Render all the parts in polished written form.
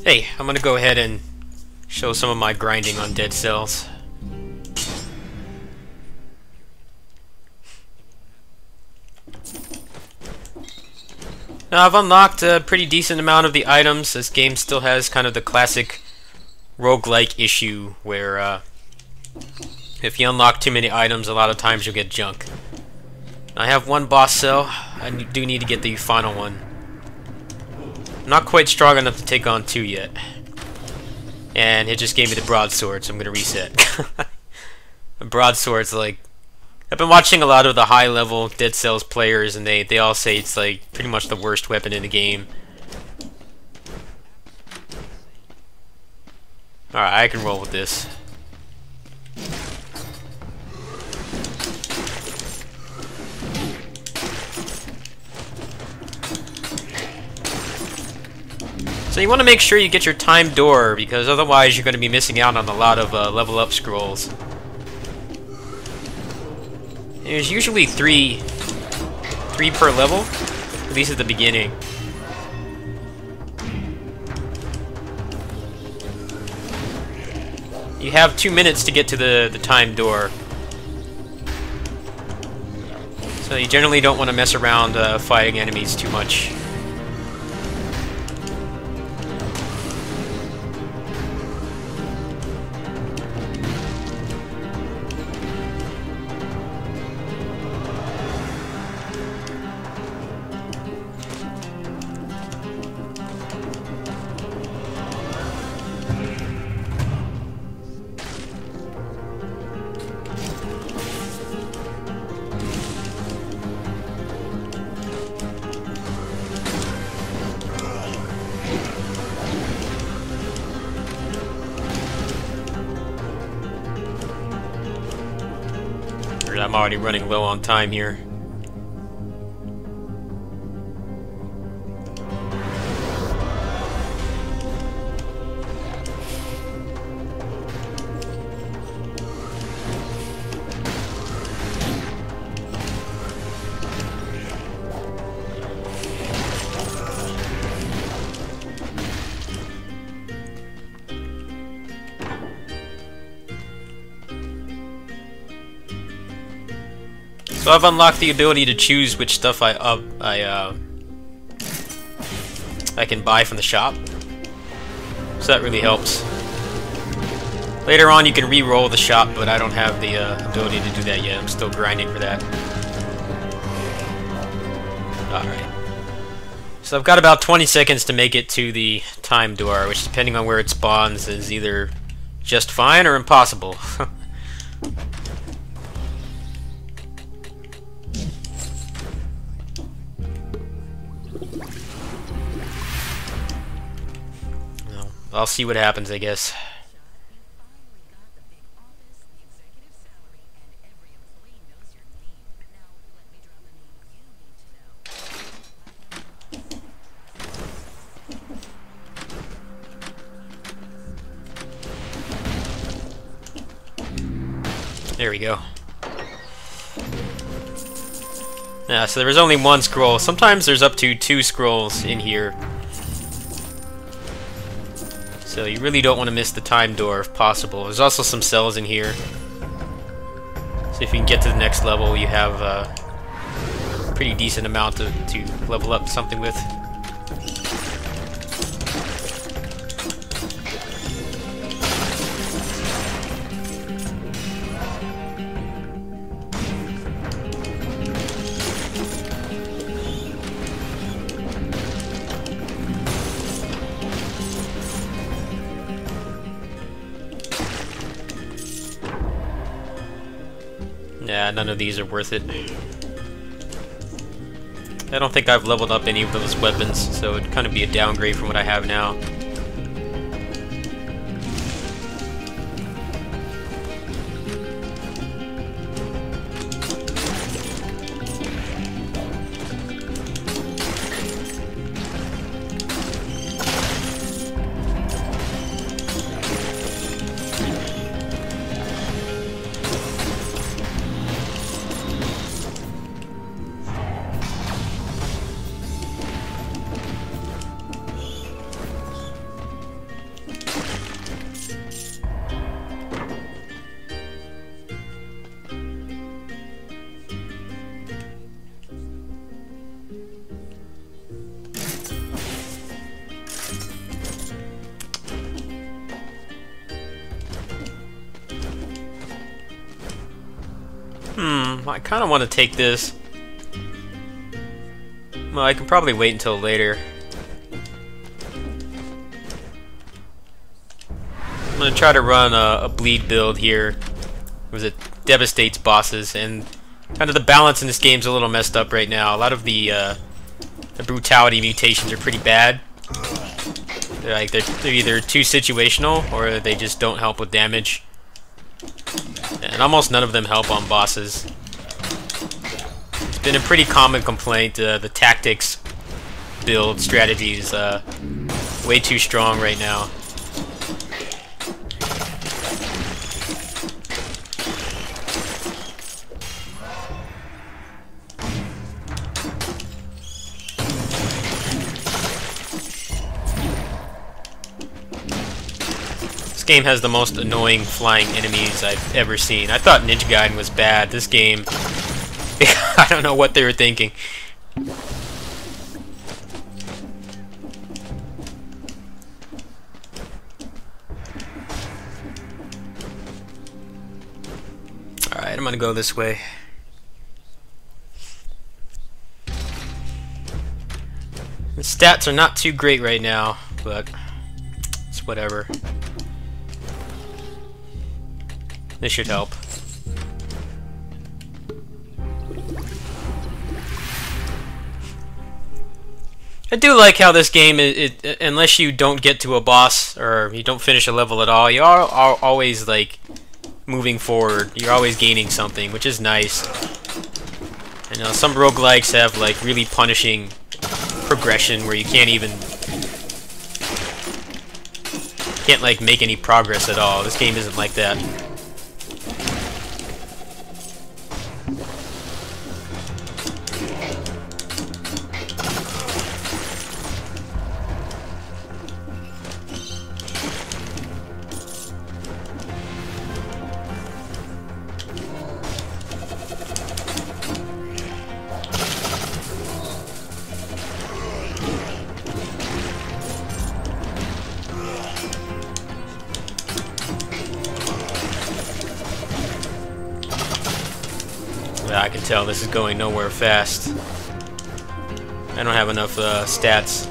Hey, I'm gonna go ahead and show some of my grinding on Dead Cells. Now I've unlocked a pretty decent amount of the items. This game still has kind of the classic roguelike issue where if you unlock too many items, a lot of times you'll get junk. I have one boss cell. I do need to get the final one. I'm not quite strong enough to take on 2 yet. And it just gave me the broadsword, so I'm gonna reset. The broadsword's like... I've been watching a lot of the high-level Dead Cells players, and they all say it's like pretty much the worst weapon in the game. Alright, I can roll with this. So you want to make sure you get your timed door, because otherwise you're going to be missing out on a lot of level up scrolls. There's usually three per level, at least at the beginning. You have 2 minutes to get to the timed door. So you generally don't want to mess around fighting enemies too much. I'm already running low on time here. So I've unlocked the ability to choose which stuff I can buy from the shop. So that really helps. Later on you can re-roll the shop, but I don't have the ability to do that yet. I'm still grinding for that. Alright. So I've got about 20 seconds to make it to the time door, which depending on where it spawns is either just fine or impossible. I'll see what happens, I guess. There we go. Yeah, so there was only one scroll. Sometimes there's up to 2 scrolls in here. So you really don't want to miss the time door if possible. There's also some cells in here. So if you can get to the next level, you have a pretty decent amount to level up something with. Yeah, none of these are worth it. I don't think I've leveled up any of those weapons, so it'd kind of be a downgrade from what I have now. I kind of want to take this. Well, I can probably wait until later. I'm going to try to run a bleed build here. It devastates bosses, and kind of the balance in this game's a little messed up right now. A lot of the brutality mutations are pretty bad. They're either too situational, or they just don't help with damage. And almost none of them help on bosses. It's been a pretty common complaint. The tactics build strategy is way too strong right now. This game has the most annoying flying enemies I've ever seen. I thought Ninja Gaiden was bad. This game, I don't know what they were thinking. Alright, I'm gonna go this way. The stats are not too great right now, but it's whatever. This should help. I do like how this game, unless you don't get to a boss or you don't finish a level at all, you are always like moving forward. You're always gaining something, which is nice. I know some roguelikes have like really punishing progression where you can't like make any progress at all. This game isn't like that. Yeah, I can tell this is going nowhere fast. I don't have enough stats.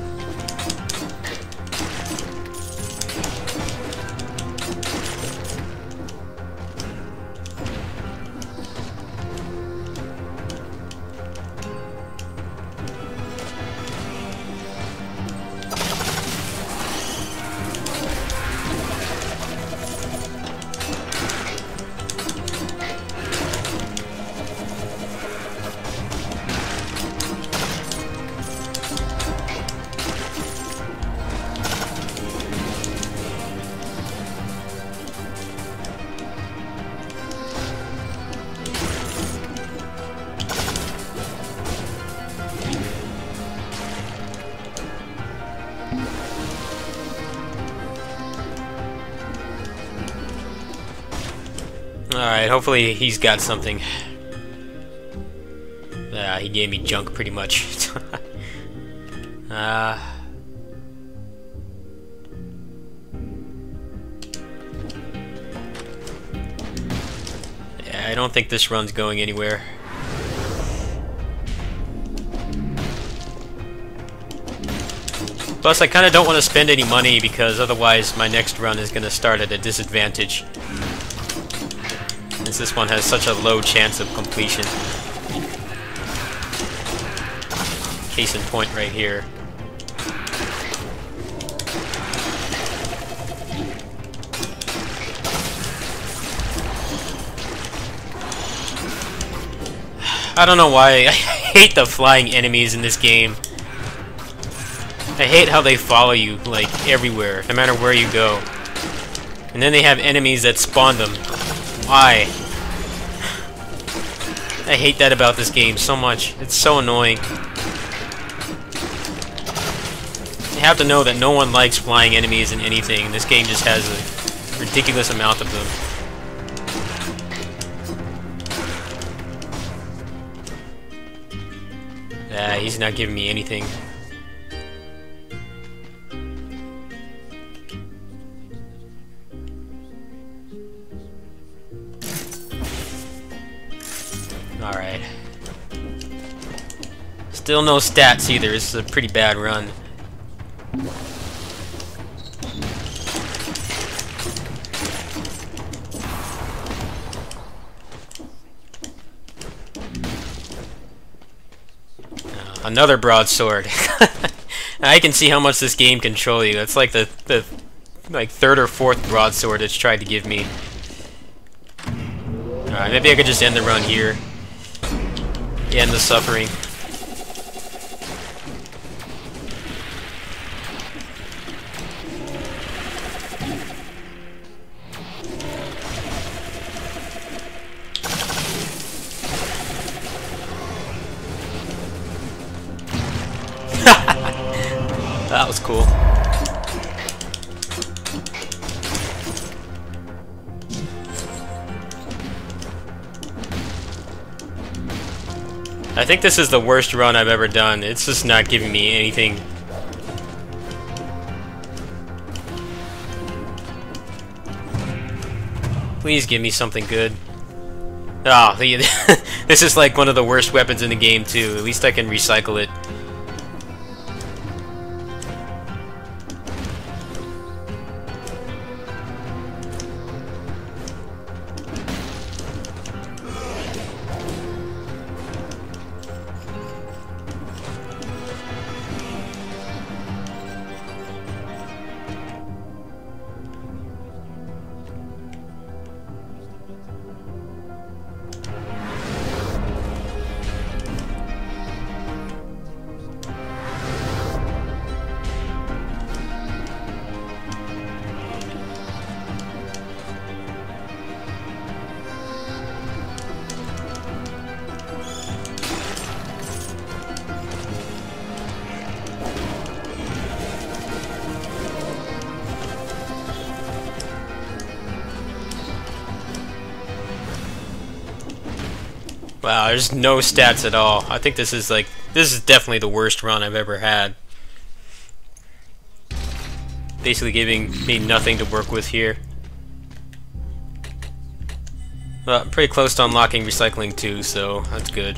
Alright, hopefully he's got something. Yeah, he gave me junk pretty much. Yeah, I don't think this run's going anywhere. Plus, I kind of don't want to spend any money because otherwise my next run is going to start at a disadvantage. Since this one has such a low chance of completion. Case in point right here. I don't know why. I hate the flying enemies in this game. I hate how they follow you, like, everywhere, no matter where you go. And then they have enemies that spawn them. Why? I hate that about this game so much. It's so annoying. You have to know that no one likes flying enemies in anything. This game just has a ridiculous amount of them. He's not giving me anything. Still no stats either. This is a pretty bad run. Another broadsword. I can see how much this game can troll you. That's like the like third or fourth broadsword it's tried to give me. Alright, maybe I could just end the run here. End the suffering. That was cool. I think this is the worst run I've ever done. It's just not giving me anything. Please give me something good. Ah, this is like one of the worst weapons in the game too. At least I can recycle it. Wow, there's no stats at all. I think this is definitely the worst run I've ever had. Basically giving me nothing to work with here. Well, I'm pretty close to unlocking recycling too, so that's good.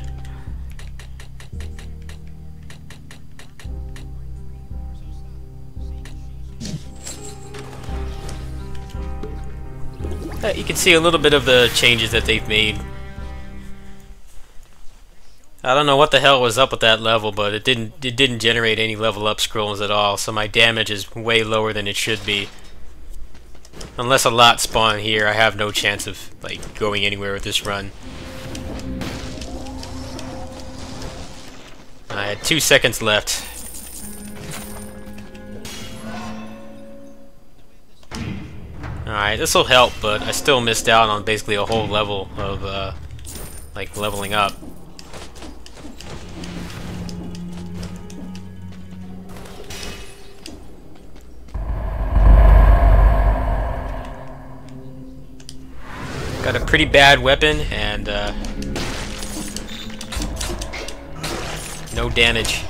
You can see a little bit of the changes that they've made. I don't know what the hell was up with that level, but it didn't generate any level up scrolls at all, so my damage is way lower than it should be. Unless a lot spawn here, I have no chance of like going anywhere with this run. I had 2 seconds left. Alright, this will help, but I still missed out on basically a whole level of like leveling up. Got a pretty bad weapon and no damage.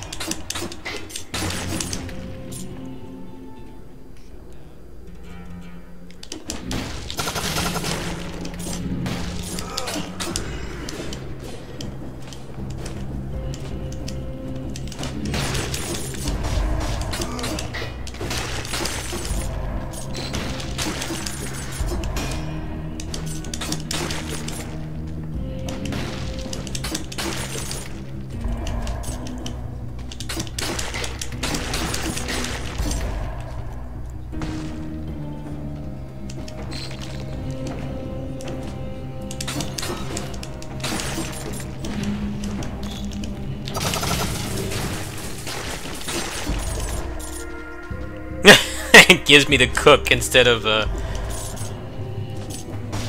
It gives me the cook instead of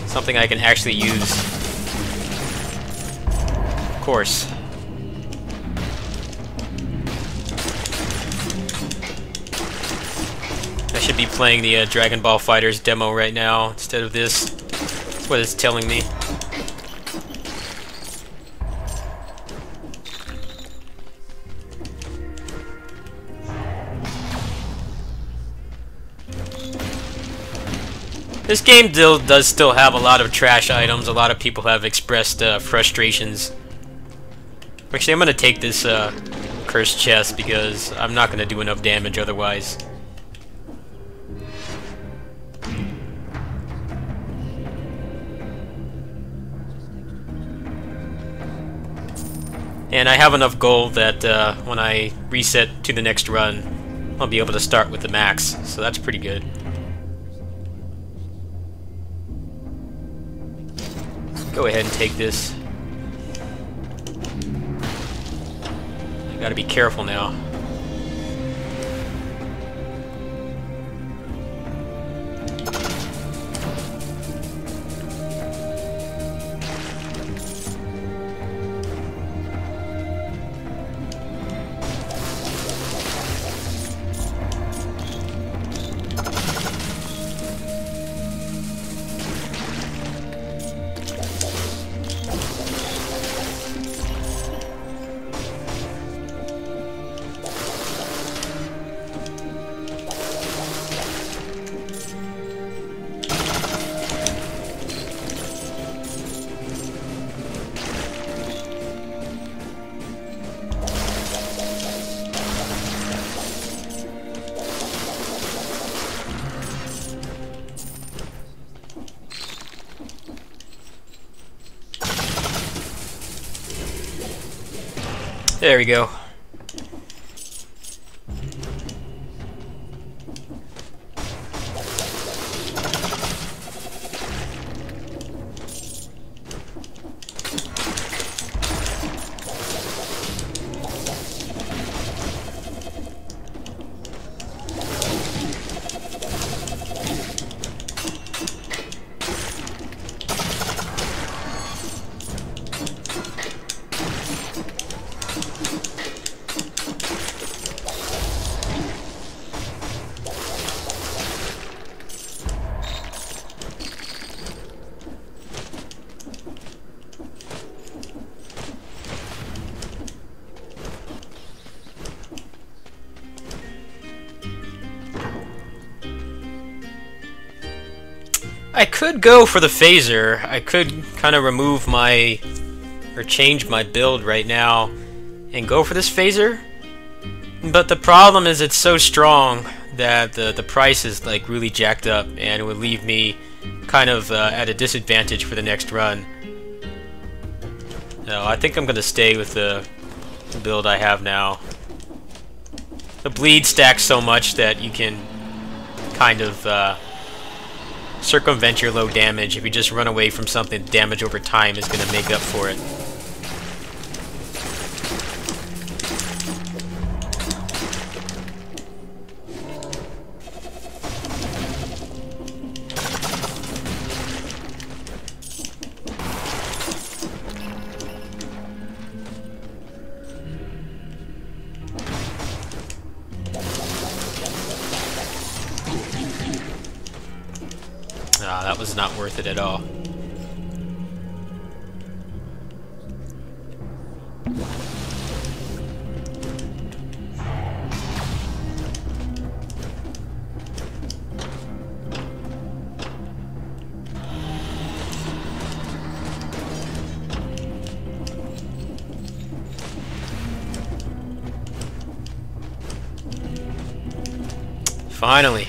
something I can actually use. Of course. I should be playing the Dragon Ball FighterZ demo right now instead of this. That's what it's telling me. This game does still have a lot of trash items. A lot of people have expressed frustrations. Actually, I'm gonna take this cursed chest because I'm not going to do enough damage otherwise. And I have enough gold that when I reset to the next run, I'll be able to start with the max, so that's pretty good. Go ahead and take this. I gotta be careful now. There we go. I could go for the phaser. I could kind of remove my, or change my build right now and go for this phaser. But the problem is it's so strong that the price is like really jacked up and it would leave me kind of at a disadvantage for the next run. So I think I'm going to stay with the build I have now. The bleed stacks so much that you can kind of circumvent your low damage. If you just run away from something, damage over time is going to make up for it. That was not worth it at all. Finally.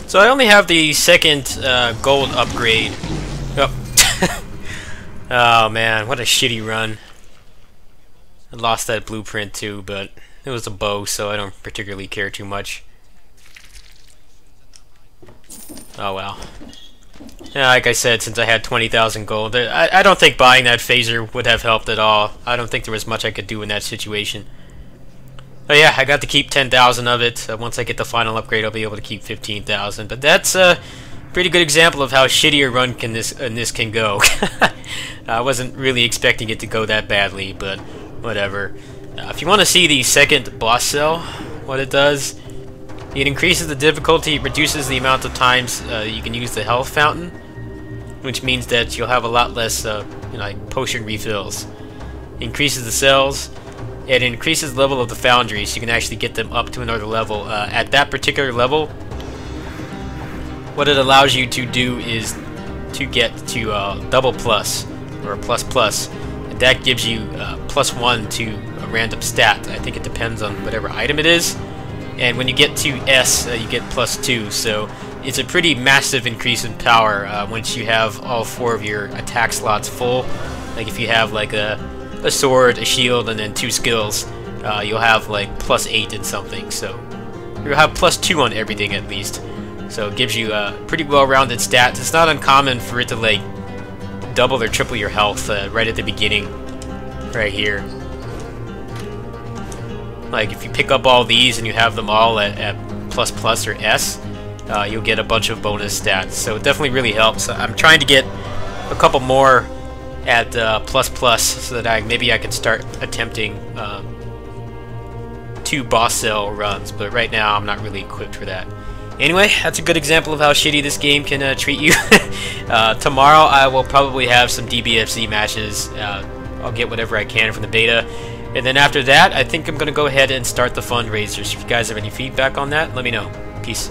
So I only have the second gold upgrade. Oh. Oh man, what a shitty run. I lost that blueprint too, but it was a bow, so I don't particularly care too much. Oh well. Yeah, like I said, since I had 20,000 gold, I don't think buying that phaser would have helped at all. I don't think there was much I could do in that situation. But yeah, I got to keep 10,000 of it. Once I get the final upgrade, I'll be able to keep 15,000. But that's a pretty good example of how shitty a run this can go. I wasn't really expecting it to go that badly, but whatever. If you want to see the second boss cell, what it does, it increases the difficulty, reduces the amount of times you can use the health fountain, which means that you'll have a lot less like potion refills. It increases the cells. It increases the level of the foundry, so you can actually get them up to another level. At that particular level, what it allows you to do is to get to double plus, or plus plus, and that gives you +1 to a random stat. I think it depends on whatever item it is. And when you get to S, you get +2, so it's a pretty massive increase in power once you have all 4 of your attack slots full. Like if you have like a sword, a shield, and then 2 skills, you'll have like +8 in something, so you'll have +2 on everything at least. So it gives you pretty well-rounded stats. It's not uncommon for it to like double or triple your health right at the beginning, right here. Like if you pick up all these and you have them all at ++ or S, you'll get a bunch of bonus stats. So it definitely really helps. I'm trying to get a couple more at ++ so that maybe I can start attempting 2 boss cell runs, but right now I'm not really equipped for that. Anyway, that's a good example of how shitty this game can treat you. Tomorrow I will probably have some DBFZ matches. I'll get whatever I can from the beta. And then after that, I think I'm going to go ahead and start the fundraisers. If you guys have any feedback on that, let me know. Peace.